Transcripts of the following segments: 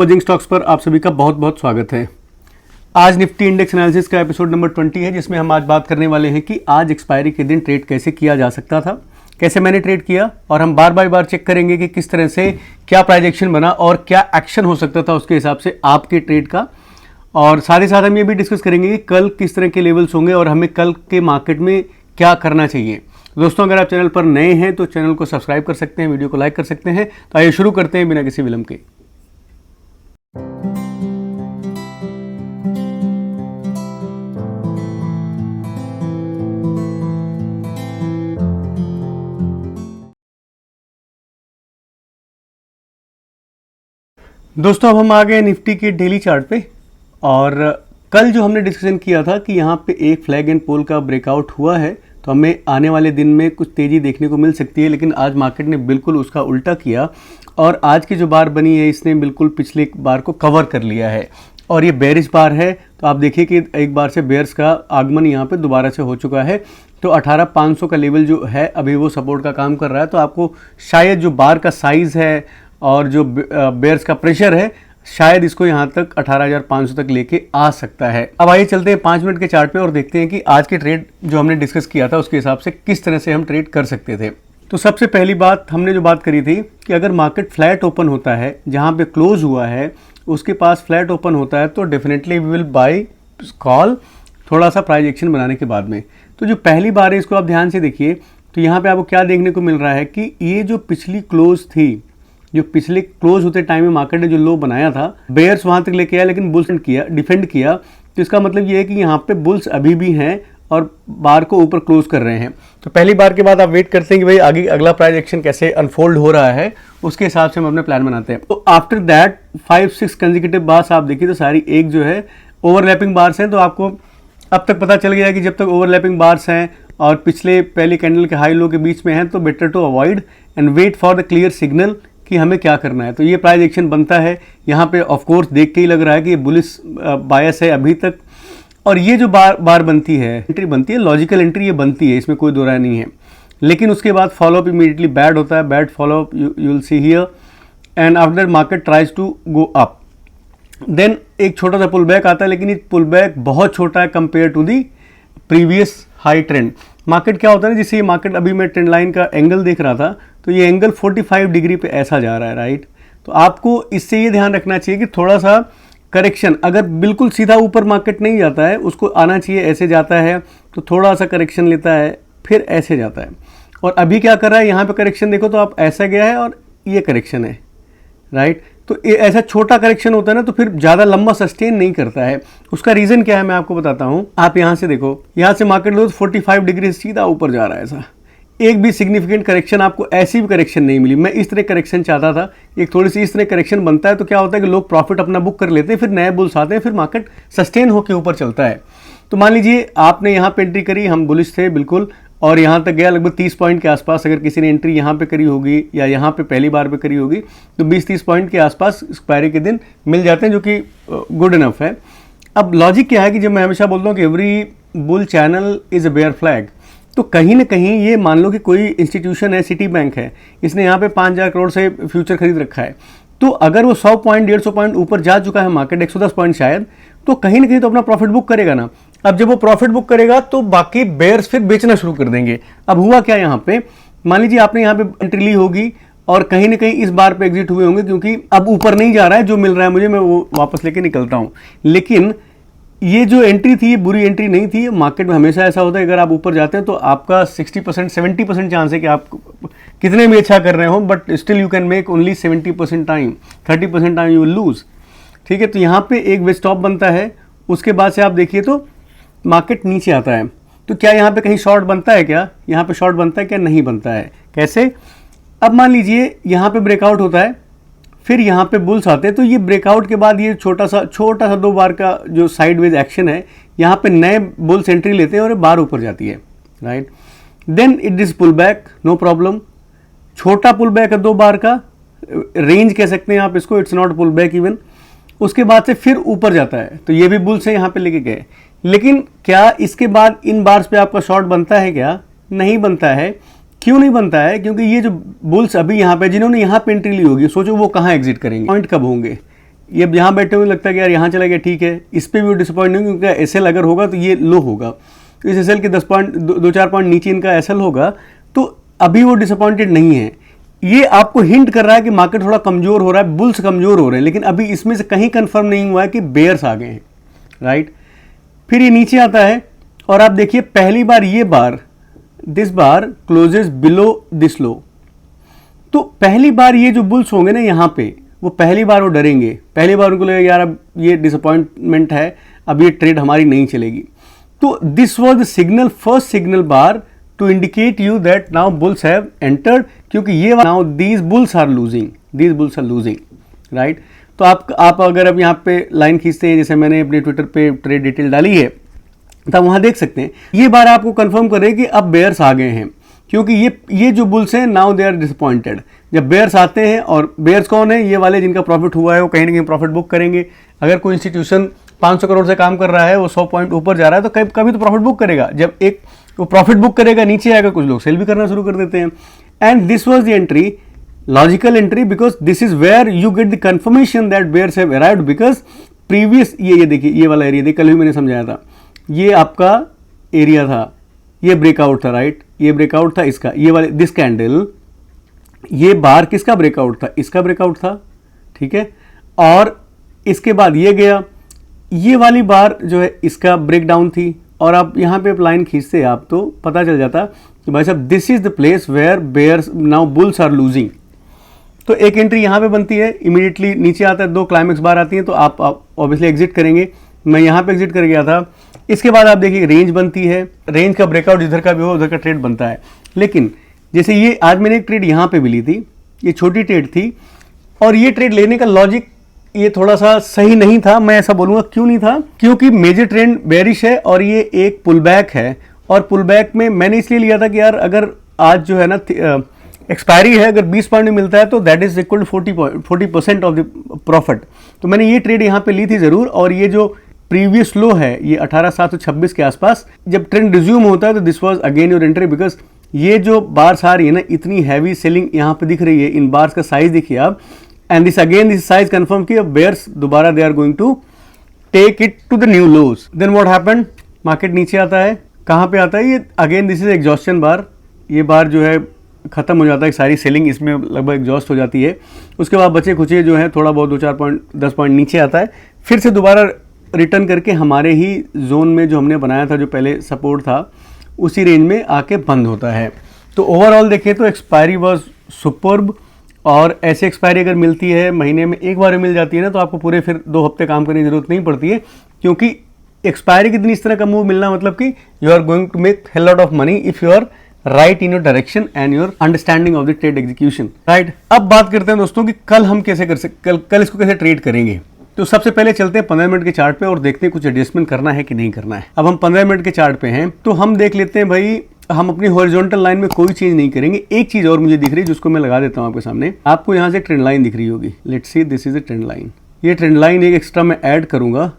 Closing stocks पर आप सभी का बहुत बहुत स्वागत है। आज निफ्टी इंडेक्स एनालिसिस का एपिसोड नंबर 20 है, जिसमें हम आज बात करने वाले हैं कि आज एक्सपायरी के दिन ट्रेड कैसे किया जा सकता था, कैसे मैंने ट्रेड किया, और हम बार बार चेक करेंगे कि किस तरह से क्या प्राइस एक्शन बना और क्या एक्शन हो सकता था उसके हिसाब से आपके ट्रेड का। और साथ ही साथ हम ये भी डिस्कस करेंगे कि कल किस तरह के लेवल्स होंगे और हमें कल के मार्केट में क्या करना चाहिए। दोस्तों, अगर आप चैनल पर नए हैं तो चैनल को सब्सक्राइब कर सकते हैं, वीडियो को लाइक कर सकते हैं। तो आइए शुरू करते हैं बिना किसी विलंब के। दोस्तों, अब हम आ गए निफ्टी के डेली चार्ट पे। और कल जो हमने डिस्कशन किया था कि यहाँ पे एक फ्लैग एंड पोल का ब्रेकआउट हुआ है, तो हमें आने वाले दिन में कुछ तेज़ी देखने को मिल सकती है। लेकिन आज मार्केट ने बिल्कुल उसका उल्टा किया और आज की जो बार बनी है इसने बिल्कुल पिछले बार को कवर कर लिया है और ये बेयरिश बार है। तो आप देखिए कि एक बार से बेयर्स का आगमन यहाँ पे दोबारा से हो चुका है। तो 18,500 का लेवल जो है अभी वो सपोर्ट का काम कर रहा है। तो आपको शायद जो बार का साइज़ है और जो बेयर्स का प्रेशर है, शायद इसको यहाँ तक 18,500 तक लेके आ सकता है। अब आइए चलते हैं 5 मिनट के चार्ट पे और देखते हैं कि आज के ट्रेड जो हमने डिस्कस किया था उसके हिसाब से किस तरह से हम ट्रेड कर सकते थे। तो सबसे पहली बात हमने जो बात करी थी कि अगर मार्केट फ्लैट ओपन होता है, जहाँ पे क्लोज हुआ है उसके पास फ्लैट ओपन होता है, तो definitely we will buy call थोड़ा सा प्राइस एक्शन बनाने के बाद में। तो जो पहली बार है इसको आप ध्यान से देखिए, तो यहाँ पे आपको क्या देखने को मिल रहा है कि ये जो पिछली क्लोज थी, जो पिछले क्लोज होते टाइम में मार्केट ने जो लो बनाया था, बेयर्स वहां तक लेके आया लेकिन बुल्स डिफेंड किया। तो इसका मतलब ये है कि यहाँ पे बुल्स अभी भी हैं और बार को ऊपर क्लोज कर रहे हैं। तो पहली बार के बाद आप वेट करते हैं कि भाई आगे अगला प्राइस एक्शन कैसे अनफोल्ड हो रहा है, उसके हिसाब से हम अपने प्लान बनाते हैं। तो आफ्टर दैट 5-6 कंसेक्यूटिव बार्स आप देखिए तो सारी एक जो है ओवरलैपिंग बार्स हैं। तो आपको अब तक पता चल गया कि जब तक ओवरलैपिंग बार्स हैं और पिछले पहले कैंडल के हाई लो के बीच में हैं, तो better to avoid and wait for the clear signal कि हमें क्या करना है। तो ये प्राइस एक्शन बनता है यहाँ पे। ऑफ कोर्स देख के ही लग रहा है कि ये बुलिश बायस है अभी तक। और ये जो बार बनती है, एंट्री बनती है, लॉजिकल एंट्री ये बनती है, इसमें कोई दो राय नहीं है। लेकिन उसके बाद फॉलोअप इमीडिएटली बैड होता है, bad follow up you will see here. And after market tries to go up, then एक छोटा सा पुल बैक आता है, लेकिन ये पुल बैक बहुत छोटा है compare to the previous high trend. Market क्या होता है ना, जिससे ये मार्केट अभी मैं ट्रेंड लाइन का एंगल देख रहा था, तो ये एंगल 45 डिग्री पे ऐसा जा रहा है, राइट। तो आपको इससे ये ध्यान रखना चाहिए कि थोड़ा सा करेक्शन, अगर बिल्कुल सीधा ऊपर मार्केट नहीं जाता है, उसको आना चाहिए ऐसे जाता है, तो थोड़ा सा करेक्शन लेता है, फिर ऐसे जाता है। और अभी क्या कर रहा है, यहाँ पे करेक्शन देखो तो आप ऐसा गया है और ये करेक्शन है, राइट। तो ऐसा छोटा करेक्शन होता है ना, तो फिर ज़्यादा लंबा सस्टेन नहीं करता है। उसका रीज़न क्या है मैं आपको बताता हूँ। आप यहाँ से देखो, यहाँ से मार्केट लो 45 डिग्री सीधा ऊपर जा रहा है ऐसा। एक भी सिग्निफिकेंट करेक्शन आपको ऐसी भी करेक्शन नहीं मिली। मैं इस तरह करेक्शन चाहता था, एक थोड़ी सी इस तरह करेक्शन बनता है तो क्या होता है कि लोग प्रॉफिट अपना बुक कर लेते हैं, फिर नए बुल्स आते हैं, फिर मार्केट सस्टेन होकर ऊपर चलता है। तो मान लीजिए आपने यहाँ पे एंट्री करी, हम बुलिश थे बिल्कुल, और यहाँ तक गया लगभग 30 पॉइंट के आसपास। अगर किसी ने एंट्री यहाँ पे करी होगी या यहाँ पे पहली बार पे करी होगी, तो 20-30 पॉइंट के आसपास एक्सपायरी के दिन मिल जाते हैं, जो कि गुड इनफ है। अब लॉजिक क्या है कि जब मैं हमेशा बोलता हूँ कि every bull channel is a bear flag, तो कहीं ना कहीं ये मान लो कि कोई इंस्टीट्यूशन है, सिटी बैंक है, इसने यहाँ पे 5,000 करोड़ से फ्यूचर खरीद रखा है। तो अगर वो 100 पॉइंट 150 पॉइंट ऊपर जा चुका है मार्केट, 110 पॉइंट शायद, तो कहीं ना कहीं तो अपना प्रॉफिट बुक करेगा ना। अब जब वो प्रॉफिट बुक करेगा तो बाकी बेयर्स फिर बेचना शुरू कर देंगे। अब हुआ क्या यहाँ पे, मान लीजिए आपने यहाँ पे एंट्री ली होगी और कहीं ना कहीं इस बार पे एग्जिट हुए होंगे, क्योंकि अब ऊपर नहीं जा रहा है, जो मिल रहा है मुझे मैं वो वापस लेके निकलता हूँ। लेकिन ये जो एंट्री थी ये बुरी एंट्री नहीं थी। मार्केट में हमेशा ऐसा होता है, अगर आप ऊपर जाते हैं तो आपका 60% 70% चांस है कि आप कितने भी अच्छा कर रहे हो, but still you can make only 70% time, 30% time you will lose. ठीक है, तो यहाँ पे एक वे स्टॉप बनता है। उसके बाद से आप देखिए तो मार्केट नीचे आता है। तो क्या यहाँ पे कहीं शॉर्ट बनता है, क्या यहाँ पे शॉर्ट बनता है, क्या नहीं बनता है, कैसे। अब मान लीजिए यहाँ पे ब्रेकआउट होता है, फिर यहाँ पे बुल्स आते हैं, तो ये ब्रेकआउट के बाद ये छोटा सा 2 बार का जो साइडवेज एक्शन है, यहाँ पे नए बुल्स एंट्री लेते हैं और बार ऊपर जाती है, right. Then it is pull back, no problem. छोटा पुल बैक है 2 बार का, रेंज कह सकते हैं आप इसको, it's not pull back even. उसके बाद से फिर ऊपर जाता है, तो ये भी बुल्स है यहाँ पे लेके गए। लेकिन क्या इसके बाद इन बार्स पे आपका शॉर्ट बनता है, क्या नहीं बनता है। क्यों नहीं बनता है, क्योंकि ये जो बुल्स अभी यहाँ पे जिन्होंने यहाँ पे एंट्री ली होगी, सोचो वो कहाँ एग्जिट करेंगे, पॉइंट कब होंगे, ये यहाँ बैठे हुए लगता है कि यार यहाँ चला गया, ठीक है, इस पर भी वो डिसअपॉइंट नहीं, क्योंकि एसएल अगर होगा तो ये लो होगा, तो इस एसएल के 10 पॉइंट 2-4 पॉइंट नीचे इनका एसएल होगा, तो अभी वो डिसअपॉइंटेड नहीं है। ये आपको हिंट कर रहा है कि मार्केट थोड़ा कमजोर हो रहा है, बुल्स कमजोर हो रहे हैं, लेकिन अभी इसमें से कहीं कंफर्म नहीं हुआ है कि बेयर्स आ गए हैं, राइट। फिर ये नीचे आता है और आप देखिए पहली बार ये bar this bar closes below this low, तो पहली बार ये जो बुल्स होंगे ना यहाँ पे, वो पहली बार वो डरेंगे, पहली बार उनको लगेगा यार अब ये डिसअपॉइंटमेंट है, अब ये ट्रेड हमारी नहीं चलेगी। तो this was the signal, first signal bar to indicate you that now bulls have entered, क्योंकि ये now these bulls are losing, right. तो आप अगर अब यहाँ पे लाइन खींचते हैं, जैसे मैंने अपने ट्विटर पे ट्रेड डिटेल डाली है, तब वहाँ देख सकते हैं ये बार आपको कंफर्म करे कि अब बेयर्स आ गए हैं, क्योंकि ये जो बुल्स हैं नाउ दे आर डिसअपॉइंटेड। जब बेयर्स आते हैं, और बेयर्स कौन है, ये वाले जिनका प्रॉफिट हुआ है वो कहीं ना कहीं प्रॉफिट बुक करेंगे। अगर कोई इंस्टीट्यूशन 500 करोड़ से काम कर रहा है, वो 100 पॉइंट ऊपर जा रहा है, तो कभी तो प्रॉफिट बुक करेगा। जब एक वो प्रॉफिट बुक करेगा, नीचे आएगा, कुछ लोग सेल भी करना शुरू कर देते हैं। And this was the entry, logical entry, because this is where you get the confirmation that bears have arrived, because previous ये देखिए, ये वाला एरिया देखिए, कल भी मैंने समझाया था, ये आपका एरिया था, ये ब्रेकआउट था, राइट, ये ब्रेकआउट था इसका, ये वाले दिस कैंडल, ये बार किसका ब्रेकआउट था, इसका ब्रेकआउट था, ठीक है। और इसके बाद ये गया, ये वाली बार जो है इसका ब्रेकडाउन थी, और आप यहाँ पे लाइन खींचते आप तो पता चल जाता कि भाई साहब this is the place where bears now bulls are losing. तो एक एंट्री यहाँ पे बनती है, इमीडिएटली नीचे आता है, 2 क्लाइमेक्स बार आती हैं, तो आप ऑब्वियसली एग्जिट करेंगे। मैं यहाँ पे एग्जिट कर गया था। इसके बाद आप देखिए रेंज बनती है, रेंज का ब्रेकआउट जिधर का भी हो उधर का ट्रेड बनता है। लेकिन जैसे ये आज मैंने एक ट्रेड यहाँ पे भी ली थी, ये छोटी ट्रेड थी, और ये ट्रेड लेने का लॉजिक ये थोड़ा सा सही नहीं था। मैं ऐसा बोलूँगा क्यों नहीं था, क्योंकि मेजर ट्रेंड बेरिश है और ये एक पुल बैक है, और पुल बैक में मैंने इसलिए लिया था कि यार अगर आज जो है ना एक्सपायरी है, अगर 20 पॉइंट में मिलता है तो that is equal to 40% of the profit. तो मैंने ये ट्रेड यहाँ पे ली थी ज़रूर। और ये जो प्रीवियस लो है ये 18,726 के आसपास, जब ट्रेंड रिज्यूम होता है तो this was again your entry, because ये जो बार्स आ रही है ना, इतनी हैवी सेलिंग यहाँ पे दिख रही है, इन बार्स का साइज देखिए आप, एंड दिस साइज कंफर्म किया बेयर्स दोबारा they are going to take it to the new lows. Then what happened, market नीचे आता है, कहाँ पे आता है ये, again this is exhaustion bar, ये बार जो है खत्म हो जाता है, सारी सेलिंग इसमें लगभग एग्जॉस्ट हो जाती है। उसके बाद बचे खुचे जो है थोड़ा बहुत 2-4 पॉइंट 10 पॉइंट नीचे आता है, फिर से दोबारा रिटर्न करके हमारे ही जोन में जो हमने बनाया था, जो पहले सपोर्ट था, उसी रेंज में आके बंद होता है। तो ओवरऑल देखें तो एक्सपायरी वाज सुपर्ब, और ऐसे एक्सपायरी अगर मिलती है महीने में एक बार मिल जाती है ना, तो आपको पूरे फिर 2 हफ्ते काम करने की जरूरत नहीं पड़ती है, क्योंकि एक्सपायरी के दिन इस तरह का मूव मिलना मतलब कि you are going to make hell lot of money if you are right in your direction and your understanding of the trade execution, right. अब बात करते हैं दोस्तों कि कल हम कैसे कर सकते, कल इसको कैसे ट्रेड करेंगे। तो सबसे पहले चलते हैं 15 मिनट के चार्ट पे और देखते हैं कुछ एडजस्टमेंट करना है कि नहीं करना है। अब हम 15 मिनट के चार्ट पे हैं, तो हम देख लेते हैं भाई, हम अपनी हॉरिजॉन्टल लाइन में कोई चीज नहीं करेंगे। एक चीज और मुझे दिख रही है जिसको मैं लगा देता हूं आपके सामने। आपको यहां से ट्रेंड लाइन दिख रही होगी, let's see, this is a trend line. ये ट्रेंड लाइन एक एक्स्ट्रा मैं ऐड करूंगा।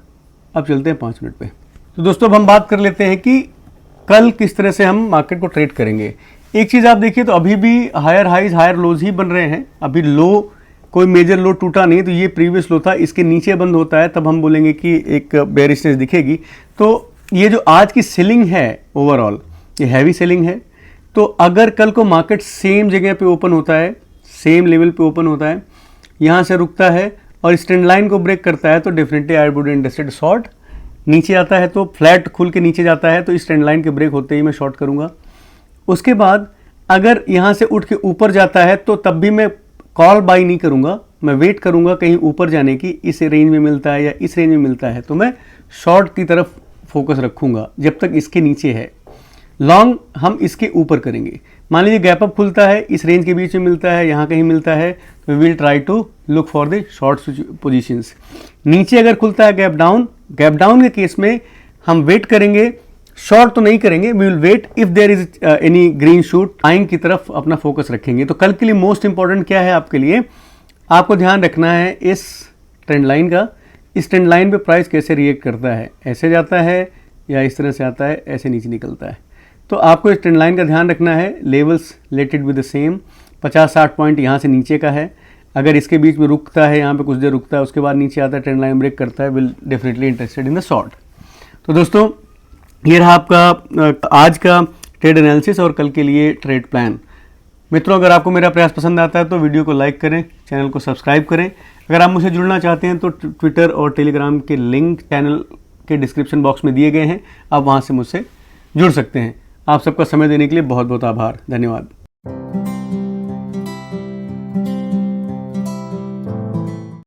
अब चलते हैं 5 मिनट पे। तो दोस्तों अब हम बात कर लेते हैं कि कल किस तरह से हम मार्केट को ट्रेड करेंगे। एक चीज आप देखिए तो अभी भी हायर हाइज हायर लोज ही बन रहे हैं, अभी लो कोई मेजर लो टूटा नहीं। तो ये प्रीवियस लो था, इसके नीचे बंद होता है तब हम बोलेंगे कि एक बेयरिशनेस दिखेगी। तो ये जो आज की सेलिंग है ओवरऑल, ये हैवी सेलिंग है। तो अगर कल को मार्केट सेम जगह पे ओपन होता है, सेम लेवल पे ओपन होता है, यहाँ से रुकता है और इस ट्रेंड लाइन को ब्रेक करता है, तो definitely I would interested short. नीचे आता है तो फ्लैट खुल के नीचे जाता है, तो इस ट्रेंड लाइन के ब्रेक होते ही मैं शॉर्ट करूँगा। उसके बाद अगर यहाँ से उठ के ऊपर जाता है तो तब भी मैं कॉल बाई नहीं करूँगा, मैं वेट करूँगा कहीं ऊपर जाने की, इस रेंज में मिलता है या इस रेंज में मिलता है तो मैं शॉर्ट की तरफ फोकस रखूँगा जब तक इसके नीचे है। लॉन्ग हम इसके ऊपर करेंगे। मान लीजिए गैप अप खुलता है, इस रेंज के बीच में मिलता है, यहाँ कहीं मिलता है, तो we will try to look for the short positions. नीचे अगर खुलता है गैप डाउन के केस में हम वेट करेंगे, शॉर्ट तो नहीं करेंगे, we will wait if there is any green shoot, buying की तरफ अपना फोकस रखेंगे। तो कल के लिए मोस्ट इंपॉर्टेंट क्या है आपके लिए, आपको ध्यान रखना है इस ट्रेंड लाइन का। इस ट्रेंड लाइन पे प्राइस कैसे रिएक्ट करता है, ऐसे जाता है या इस तरह से आता है, ऐसे नीचे निकलता है। तो आपको इस ट्रेंड लाइन का ध्यान रखना है। Levels let it be the same, 50-60 point यहाँ से नीचे का है। अगर इसके बीच में रुकता है, यहाँ पे कुछ देर रुकता है, उसके बाद नीचे आता है, ट्रेंड लाइन ब्रेक करता है, will definitely interested in the short. तो दोस्तों ये रहा आपका आज का ट्रेड एनालिसिस और कल के लिए ट्रेड प्लान। मित्रों, अगर आपको मेरा प्रयास पसंद आता है तो वीडियो को लाइक करें, चैनल को सब्सक्राइब करें। अगर आप मुझसे जुड़ना चाहते हैं तो ट्विटर और टेलीग्राम के लिंक चैनल के डिस्क्रिप्शन बॉक्स में दिए गए हैं, आप वहां से मुझसे जुड़ सकते हैं। आप सबका समय देने के लिए बहुत बहुत आभार, धन्यवाद।